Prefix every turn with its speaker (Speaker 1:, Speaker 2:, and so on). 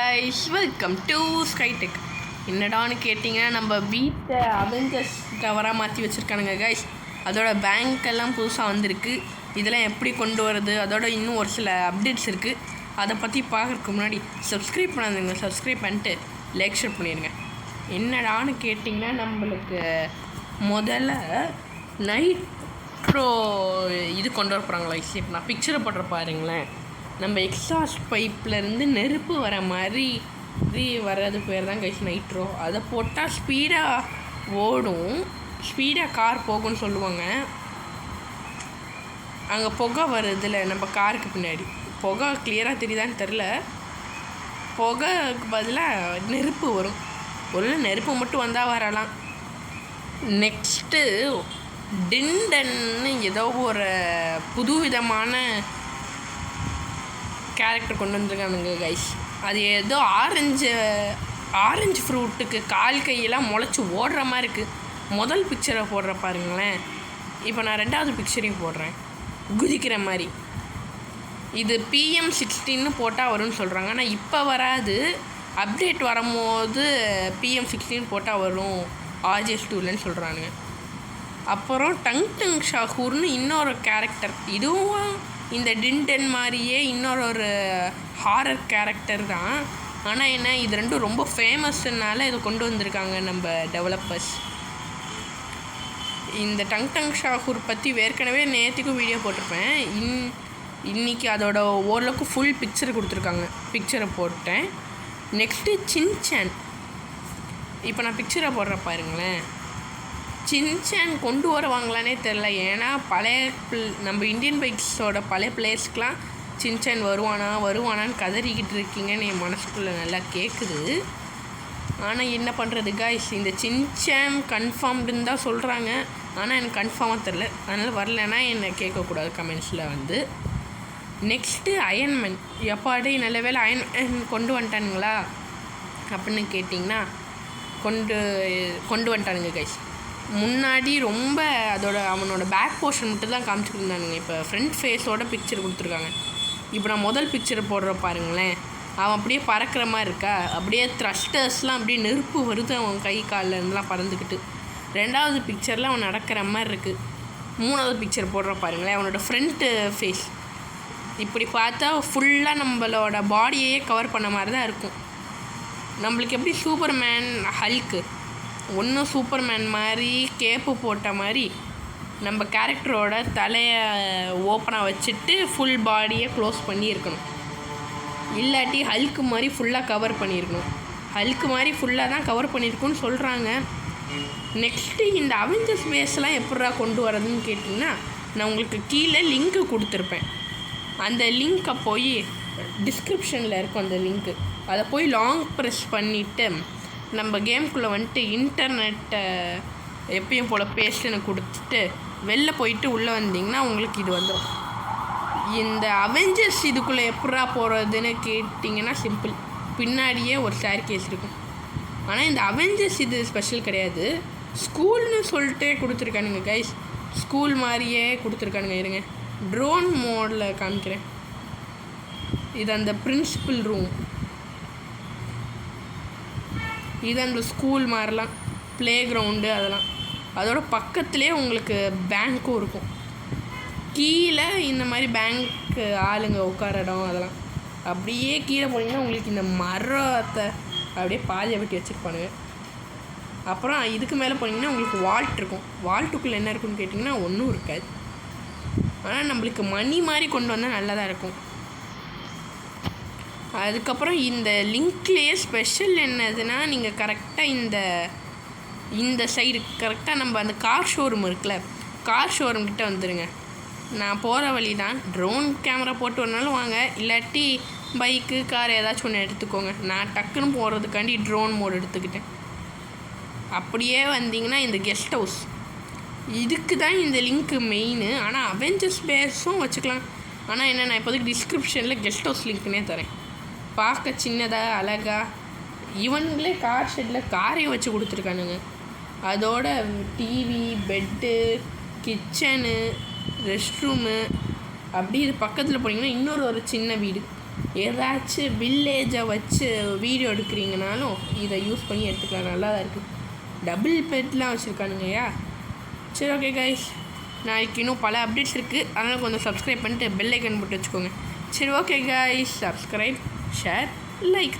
Speaker 1: Welcome to ஸ்கைடெக். என்னடான்னு கேட்டிங்கன்னா, நம்ம வீட்டை அவெஞ்சர்ஸ் கவராக மாற்றி வச்சுருக்கானுங்க கைஸ். அதோட பேங்க் எல்லாம் புதுசாக வந்திருக்கு. இதெல்லாம் எப்படி கொண்டு வரது, அதோட இன்னும் ஒரு சில அப்டேட்ஸ் இருக்குது. அதை பற்றி பார்க்குறதுக்கு முன்னாடி சப்ஸ்கிரைப் பண்ணாதுங்க, சப்ஸ்கிரைப் பண்ணிட்டு லைக் ஷேர் பண்ணிடுங்க. என்னடான்னு கேட்டிங்கன்னா, நம்மளுக்கு முதல்ல நைட்ரோ இது கொண்டு வர போகிறாங்களா கைஸ். இப்போ நான் பிக்சரை போடுற பாருங்களேன். நம்ம எக்ஸாஸ்ட் பைப்லேருந்து நெருப்பு வர மாதிரி இது வர்றது பேர் தான் கைஸ் நைட்ரோ. அதை போட்டால் ஸ்பீடாக ஓடும், ஸ்பீடாக கார் போகும்னு சொல்லுவாங்க. அங்கே புகை வருதுல நம்ம காருக்கு பின்னாடி, புகை கிளியராக தெரியுதான்னு தெரில. புகைக்கு பதிலாக நெருப்பு வரும். ஒரு நெருப்பு மட்டும் வந்தால் வரலாம். நெக்ஸ்ட்டு டிண்டன்னு ஏதோ ஒரு புது விதமான கேரக்டர் கொண்டு வந்துருக்கானுங்க கைஸ். அது ஏதோ ஆரஞ்சு ஃப்ரூட்டுக்கு கால் கையெல்லாம் முளைச்சி ஓடுற மாதிரி இருக்குது. முதல் பிக்சரை போடுற பாருங்களேன். இப்போ நான் ரெண்டாவது பிக்சரையும் போடுறேன், குதிக்கிற மாதிரி. இது PM16 போட்டால் வரும்னு சொல்கிறாங்க. ஆனால் இப்போ வராது, அப்டேட் வரும்போது PM16 போட்டால் வரும் RJS2ன்னு சொல்கிறானுங்க. அப்புறம் டங் ஷாகூர்னு இன்னொரு கேரக்டர், இதுவும் இந்த டிண்டன் மாதிரியே இன்னொரு ஹாரர் கேரக்டர் தான். ஆனால் என்ன, இது ரெண்டும் ரொம்ப ஃபேமஸ்னால இதை கொண்டு வந்திருக்காங்க நம்ம டெவலப்பர்ஸ். இந்த டங் ஷாகூர் பற்றி ஏற்கனவே நேற்றுக்கும் வீடியோ போட்டிருப்பேன். இன்றைக்கி அதோட ஓரளவுக்கு ஃபுல் பிக்சர் கொடுத்துருக்காங்க, பிக்சரை போட்டேன். Next Shinchan. இப்போ நான் பிக்சரை போடுற பாருங்களேன். சின்சான் கொண்டு வருவாங்களானே தெரில. ஏன்னா நம்ம இந்தியன் பைக்ஸோட பழைய பிளேயர்ஸ்க்கெலாம் சின்சான் வருவானான்னு கதறிக்கிட்டு இருக்கீங்கன்னு என் மனசுக்குள்ளே நல்லா கேட்குது. ஆனால் என்ன பண்ணுறது காய்ஸ், இந்த சின்சான் கன்ஃபார்ம்டுன்னு தான் சொல்கிறாங்க. ஆனால் எனக்கு கன்ஃபார்மாக தெரில, அதனால் வரலைன்னா என்னை கேட்கக்கூடாது கமெண்ட்ஸில் வந்து. Next Iron Man. எப்பாடி நல்ல வேலை அயன்மேன் கொண்டு வந்துட்டானுங்களா அப்படின்னு கேட்டிங்கன்னா, கொண்டு வந்துட்டானுங்க கைஸ். முன்னாடி ரொம்ப அவனோட பேக் போர்ஷன் மட்டும் தான் காமிச்சிருந்தானுங்க. இப்போ ஃப்ரண்ட் ஃபேஸோட பிக்சர் கொடுத்துருக்காங்க. இப்போ நான் முதல் பிக்சரை போடுற பாருங்களேன். அவன் அப்படியே பறக்கிற மாதிரி இருக்கா, அப்படியே த்ரஸ்டர்ஸ்லாம் அப்படியே நெருப்பு வருது அவன் கை காலில் இருந்தெல்லாம் பறந்துக்கிட்டு. ரெண்டாவது பிக்சரில் அவன் நடக்கிற மாதிரி இருக்குது. மூணாவது பிக்சர் போடுற பாருங்களேன், அவனோட ஃப்ரண்ட்டு ஃபேஸ் இப்படி பார்த்தா ஃபுல்லாக நம்மளோட பாடியையே கவர் பண்ண மாதிரி தான் இருக்கும். நம்மளுக்கு எப்படி சூப்பர்மேன் ஹல்க்கு ஒன்றும் சூப்பர்மேன் மாதிரி கேப்பு போட்ட மாதிரி நம்ம கேரக்டரோட தலையை ஓப்பனாக வச்சுட்டு ஃபுல் பாடியை க்ளோஸ் பண்ணியிருக்கணும். இல்லாட்டி ஹல்க்கு மாதிரி ஃபுல்லாக கவர் பண்ணியிருக்கணும். ஹல்க்கு மாதிரி ஃபுல்லாக தான் கவர் பண்ணியிருக்குன்னு சொல்கிறாங்க. நெக்ஸ்ட்டு இந்த அவெஞ்சர்ஸ் பேஸ்லாம் எப்படா கொண்டு வரதுன்னு கேட்டிங்கன்னா, நான் உங்களுக்கு கீழே லிங்க்கு கொடுத்துருப்பேன். அந்த லிங்க்கை போய் டிஸ்கிரிப்ஷனில் இருக்கும் அந்த லிங்க்கு, அதை போய் லாங் ப்ரெஸ் பண்ணிவிட்டு நம்ம கேம்குள்ளே வந்துட்டு இன்டர்நெட்டை எப்பயும் போல் பேஸ்ட்டுன்னு கொடுத்துட்டு வெளில போயிட்டு உள்ளே வந்தீங்கன்னா உங்களுக்கு இது வந்துடும். இந்த அவெஞ்சர்ஸ் இதுக்குள்ளே எப்படா போகிறதுன்னு கேட்டிங்கன்னா சிம்பிள், பின்னாடியே ஒரு ஸ்டேர் கேஸ் இருக்கும். ஆனால் இந்த அவெஞ்சர்ஸ் இது ஸ்பெஷல் கிடையாது, ஸ்கூல்னு சொல்லிட்டே கொடுத்துருக்கானுங்க கைஸ். ஸ்கூல் மாதிரியே கொடுத்துருக்கானுங்க. இருங்க, ட்ரோன் மோடில் காமிக்கிறேன். இது அந்த பிரின்சிபல் ரூம், இது அந்த ஸ்கூல் மாதிரிலாம் ப்ளே கிரவுண்டு அதெல்லாம். அதோட பக்கத்துலேயே உங்களுக்கு பேங்க்கும் இருக்கும். கீழே இந்த மாதிரி பேங்க்கு ஆளுங்க உட்கார இடம் அதெல்லாம். அப்படியே கீழே போனீங்கன்னா உங்களுக்கு இந்த மரத்தை அப்படியே பாதியை வெட்டி வச்சுருப்பானுங்க. அப்புறம் இதுக்கு மேலே போனீங்கன்னா உங்களுக்கு வால்ட் இருக்கும். வால்ட்டுக்குள்ளே என்ன இருக்குன்னு கேட்டிங்கன்னா ஒன்றும் இருக்காது. ஆனால் நம்மளுக்கு மணி மாதிரி கொண்டு வந்தால் நல்லா தான் இருக்கும். அதுக்கப்புறம் இந்த லிங்க்லேயே ஸ்பெஷல் என்னதுன்னா, நீங்கள் கரெக்டாக இந்த சைடு கரெக்டாக நம்ம அந்த கார் ஷோரூம் இருக்குல்ல, கார் ஷோரூம் கிட்டே வந்துடுங்க. நான் போகிற வழி தான். ட்ரோன் கேமரா போட்டு வரனாலும் வாங்க, இல்லாட்டி பைக்கு கார் ஏதாச்சும் ஒன்று எடுத்துக்கோங்க. நான் டக்குன்னு போகிறதுக்காண்டி ட்ரோன் மோட் எடுத்துக்கிட்டேன். அப்படியே வந்தீங்கன்னா இந்த கெஸ்ட் ஹவுஸ், இதுக்கு தான் இந்த லிங்க்கு மெயின். ஆனால் அவெஞ்சர்ஸ் பேஸும் வச்சுக்கலாம். ஆனால் என்ன, நான் இப்போதைக்கு டிஸ்கிரிப்ஷனில் கெஸ்ட் ஹவுஸ் லிங்க்னே தரேன். பார்க்க சின்னதாக அழகாக இவங்களே கார் ஷெட்டில் காரையும் வச்சு கொடுத்துருக்கானுங்க. அதோட TV, bed, kitchen, rest room, அப்படி இது பக்கத்தில் போனீங்கன்னா இன்னொரு சின்ன வீடு, ஏதாச்சும் வில்லேஜை வச்சு வீடியோ எடுக்கிறீங்கனாலும் இதை யூஸ் பண்ணி எடுத்துக்கலாம். நல்லா தான் இருக்குது. டபுள் பெட்லாம் வச்சுருக்கானுங்கய்யா. சரி ஓகே கைஸ், நாளைக்கு இன்னும் பல அப்டேட்ஸ் இருக்குது. அதனால் கொஞ்சம் சப்ஸ்கிரைப் பண்ணிட்டு பெல் ஐக்கன் போட்டு வச்சுக்கோங்க. சரி okay guys, subscribe, share, like.